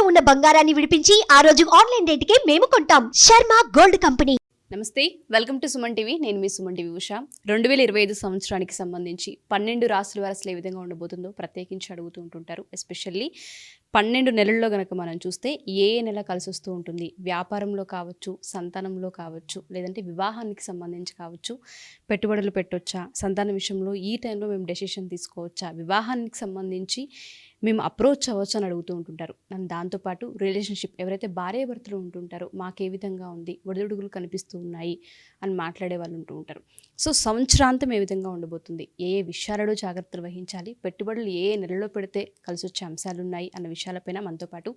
తాకట్టులో ఉన్న బంగారాన్ని విడిపించి ఆ రోజు ఆన్లైన్ రేటుకే మేము కొంటాం. Sharma gold company. నమస్తే, వెల్కమ్ టు సుమన్ టీవీ. నేను మీ సుమన్ టీవీ ఉషా. 2025 సంవత్సరానికి సంబంధించి 12 రాశుల వారు అసలు ఏ విధంగా ఉండబోతుందో ప్రత్యేకించి అడుగుతూ ఉంటుంటారు. ఎస్పెషల్లీ 12 నెలల్లో కనుక మనం చూస్తే ఏ నెల కలిసి వస్తూ ఉంటుంది, వ్యాపారంలో కావచ్చు, సంతానంలో కావచ్చు, లేదంటే వివాహానికి సంబంధించి కావచ్చు, పెట్టుబడులు పెట్టొచ్చా, సంతానం విషయంలో ఈ టైంలో మేము డెసిషన్ తీసుకోవచ్చా, వివాహానికి సంబంధించి మేము అప్రోచ్ అవ్వచ్చు అని అడుగుతూ ఉంటుంటారు. అండ్ దాంతోపాటు రిలేషన్షిప్ ఎవరైతే భార్యాభర్తలు ఉంటుంటారో మాకు ఏ విధంగా ఉంది, ఒడిదుడుగులు కనిపిస్తూ ఉన్నాయి అని మాట్లాడే వాళ్ళు ఉంటూ ఉంటారు. సో సంవత్సరాంతం ఏ విధంగా ఉండబోతుంది, ఏ విషయాలలో జాగ్రత్తలు వహించాలి, పెట్టుబడులు ఏ నెలలో పెడితే కలిసి వచ్చే అంశాలు ఉన్నాయి అన్న విషయాలపైన మనతో పాటు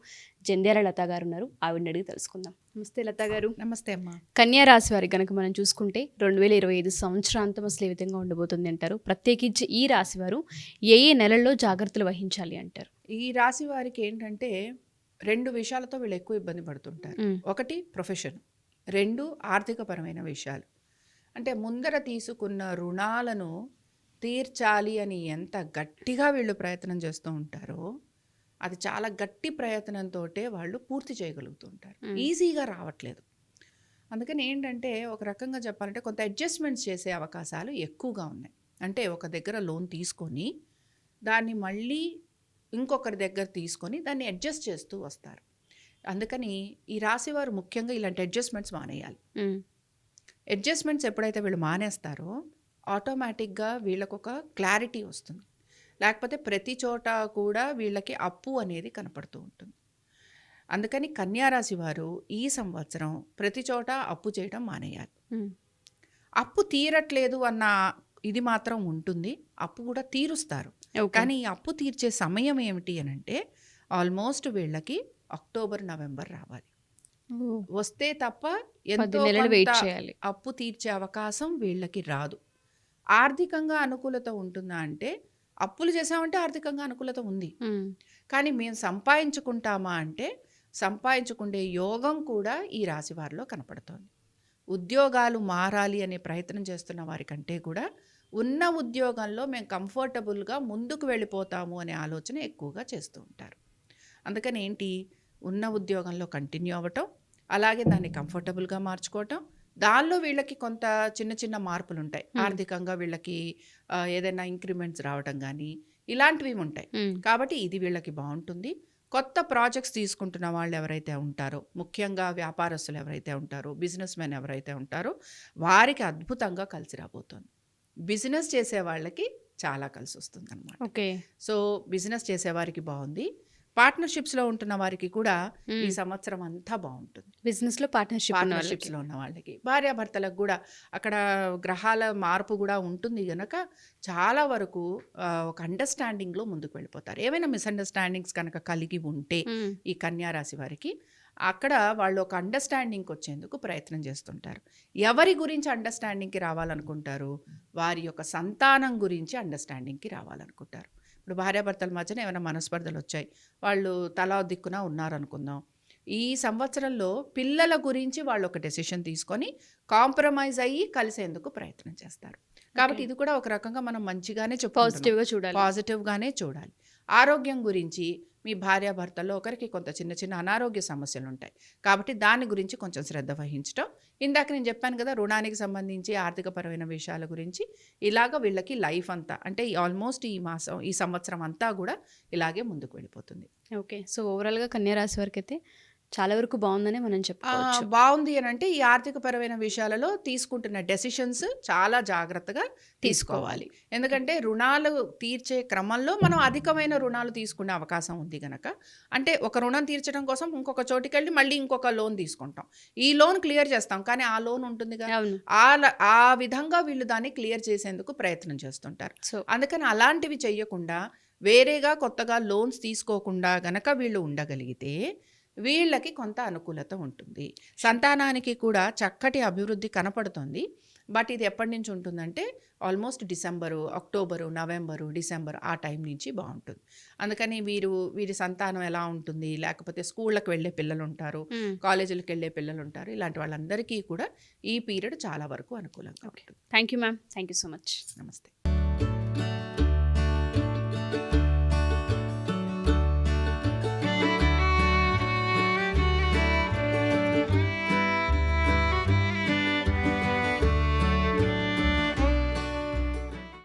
జంధ్యాల లత గారు ఉన్నారు. ఆవిడని అడిగి తెలుసుకుందాం. నమస్తే లత గారు. నమస్తే అమ్మా. కన్యా రాశి వారికి కనుక మనం చూసుకుంటే 2025 సంవత్సరాంతం అసలు ఏ విధంగా ఉండబోతుంది అంటారు? ప్రత్యేకించి ఈ రాశి వారు ఏ నెలల్లో జాగ్రత్తలు వహించాలి అంటారు? ఈ రాశి వారికి ఏంటంటే 2 విషయాలతో వీళ్ళు ఎక్కువ ఇబ్బంది పడుతుంటారు. ఒకటి ప్రొఫెషన్, 2 ఆర్థికపరమైన విషయాలు. అంటే ముందర తీసుకున్న రుణాలను తీర్చాలి అని ఎంత గట్టిగా వీళ్ళు ప్రయత్నం చేస్తూ ఉంటారో అది చాలా గట్టి ప్రయత్నంతో వాళ్ళు పూర్తి చేయగలుగుతుంటారు. ఈజీగా రావట్లేదు. అందుకని ఏంటంటే ఒక రకంగా చెప్పాలంటే కొంత అడ్జస్ట్మెంట్స్ చేసే అవకాశాలు ఎక్కువగా ఉన్నాయి. అంటే ఒక దగ్గర లోన్ తీసుకొని దాన్ని మళ్ళీ ఇంకొకరి దగ్గర తీసుకొని దాన్ని అడ్జస్ట్ చేస్తూ వస్తారు. అందుకని ఈ రాశివారు ముఖ్యంగా ఇలాంటి అడ్జస్ట్మెంట్స్ మానేయాలి. అడ్జస్ట్మెంట్స్ ఎప్పుడైతే వీళ్ళు మానేస్తారో ఆటోమేటిక్గా వీళ్ళకు ఒక క్లారిటీ వస్తుంది. లేకపోతే ప్రతి చోట కూడా వీళ్ళకి అప్పు అనేది కనపడుతూ ఉంటుంది. అందుకని కన్యారాశి వారు ఈ సంవత్సరం ప్రతి చోట అప్పు చేయడం మానేయాలి. అప్పు తీరట్లేదు అన్న ఇది మాత్రం ఉంటుంది, అప్పు కూడా తీరుస్తారు. కానీ ఈ అప్పు తీర్చే సమయం ఏమిటి అని అంటే ఆల్మోస్ట్ వీళ్ళకి అక్టోబర్ నవంబర్ రావాలి. వస్తే తప్ప ఎంతో అప్పు తీర్చే అవకాశం వీళ్ళకి రాదు. ఆర్థికంగా అనుకూలత ఉంటుందా అంటే అప్పులు చేసామంటే ఆర్థికంగా అనుకూలత ఉంది, కానీ మేము సంపాదించుకుంటామా అంటే సంపాదించుకునే యోగం కూడా ఈ రాశి వారిలో కనపడుతోంది. ఉద్యోగాలు మారాలి అనే ప్రయత్నం చేస్తున్న వారికంటే కూడా ఉన్న ఉద్యోగంలో మేము కంఫర్టబుల్గా ముందుకు వెళ్ళిపోతాము అనే ఆలోచన ఎక్కువగా చేస్తూ ఉంటారు. అందుకని ఏంటి, ఉన్న ఉద్యోగంలో కంటిన్యూ అవ్వటం, అలాగే దాన్ని కంఫర్టబుల్గా మార్చుకోవటం, దానిలో వీళ్ళకి కొంత చిన్న చిన్న మార్పులు ఉంటాయి. ఆర్థికంగా వీళ్ళకి ఏదైనా ఇంక్రిమెంట్స్ రావడం కానీ ఇలాంటివి ఉంటాయి. కాబట్టి ఇది వీళ్ళకి బాగుంటుంది. కొత్త ప్రాజెక్ట్స్ తీసుకుంటున్న వాళ్ళు ఎవరైతే ఉంటారో, ముఖ్యంగా వ్యాపారస్తులు ఎవరైతే ఉంటారో, బిజినెస్ మెన్ ఎవరైతే ఉంటారో వారికి అద్భుతంగా కలిసి రాబోతుంది. బిజినెస్ చేసే వాళ్ళకి చాలా కలిసి వస్తుంది అన్నమాట. ఓకే, సో బిజినెస్ చేసేవారికి బాగుంది. పార్ట్నర్షిప్స్లో ఉంటున్న వారికి కూడా ఈ సంవత్సరం అంతా బాగుంటుంది. బిజినెస్లో పార్ట్నర్షిప్స్లో ఉన్న వాళ్ళకి, భార్యాభర్తలకు కూడా అక్కడ గ్రహాల మార్పు కూడా ఉంటుంది కనుక చాలా వరకు ఒక అండర్స్టాండింగ్లో ముందుకు వెళ్ళిపోతారు. ఏమైనా మిస్అండర్స్టాండింగ్స్ కనుక కలిగి ఉంటే ఈ కన్యారాశి వారికి అక్కడ వాళ్ళు ఒక అండర్స్టాండింగ్కి వచ్చేందుకు ప్రయత్నం చేస్తుంటారు. ఎవరి గురించి అండర్స్టాండింగ్కి రావాలనుకుంటారు? వారి యొక్క సంతానం గురించి అండర్స్టాండింగ్కి రావాలనుకుంటారు. ఇప్పుడు భార్యాభర్తల మధ్యన ఏమైనా మనస్పర్ధలు వచ్చాయి, వాళ్ళు తలా దిక్కున ఉన్నారనుకుందాం. ఈ సంవత్సరంలో పిల్లల గురించి వాళ్ళు ఒక డెసిషన్ తీసుకొని కాంప్రమైజ్ అయ్యి కలిసేందుకు ప్రయత్నం చేస్తారు. కాబట్టి ఇది కూడా ఒక రకంగా మనం మంచిగానే పాజిటివ్గానే చూడాలి. ఆరోగ్యం గురించి మీ భార్యాభర్తల్లో ఒకరికి కొంత చిన్న చిన్న అనారోగ్య సమస్యలు ఉంటాయి, కాబట్టి దాని గురించి కొంచెం శ్రద్ధ వహించడం. ఇందాక నేను చెప్పాను కదా, రుణానికి సంబంధించి ఆర్థికపరమైన విషయాల గురించి ఇలాగ వీళ్ళకి లైఫ్ అంతా అంటే ఆల్మోస్ట్ ఈ సంవత్సరం అంతా కూడా ఇలాగే ముందుకు వెళ్ళిపోతుంది. ఓకే, సో ఓవరాల్గా కన్యారాశి వారికి అయితే చాలా వరకు బాగుందని మనం చెప్పుకోవచ్చు. బాగుంది అని అంటే ఈ ఆర్థికపరమైన విషయాలలో తీసుకుంటున్న డెసిషన్స్ చాలా జాగ్రత్తగా తీసుకోవాలి. ఎందుకంటే రుణాలు తీర్చే క్రమంలో మనం అధికమైన రుణాలు తీసుకునే అవకాశం ఉంది కనుక, అంటే ఒక రుణం తీర్చడం కోసం ఇంకొక చోటికి వెళ్ళి మళ్ళీ ఇంకొక లోన్ తీసుకుంటాం. ఈ లోన్ క్లియర్ చేస్తాం, కానీ ఆ లోన్ ఉంటుంది కదా, ఆ విధంగా వీళ్ళు దాన్ని క్లియర్ చేసేందుకు ప్రయత్నం చేస్తుంటారు. అందుకని అలాంటివి చెయ్యకుండా వేరేగా కొత్తగా లోన్స్ తీసుకోకుండా గనక వీళ్ళు ఉండగలిగితే వీళ్ళకి కొంత అనుకూలత ఉంటుంది. సంతానానికి కూడా చక్కటి అభివృద్ధి కనపడుతుంది. బట్ ఇది ఎప్పటి నుంచి ఉంటుందంటే almost December, October, November, December ఆ టైం నుంచి బాగుంటుంది. అందుకని వీరి సంతానం ఎలా ఉంటుంది, లేకపోతే స్కూళ్ళకి వెళ్ళే పిల్లలు ఉంటారు, కాలేజీలకు వెళ్ళే పిల్లలు ఉంటారు, ఇలాంటి వాళ్ళందరికీ కూడా ఈ పీరియడ్ చాలా వరకు అనుకూలంగా ఉంటుంది. Thank you ma'am, thank you so much. నమస్తే.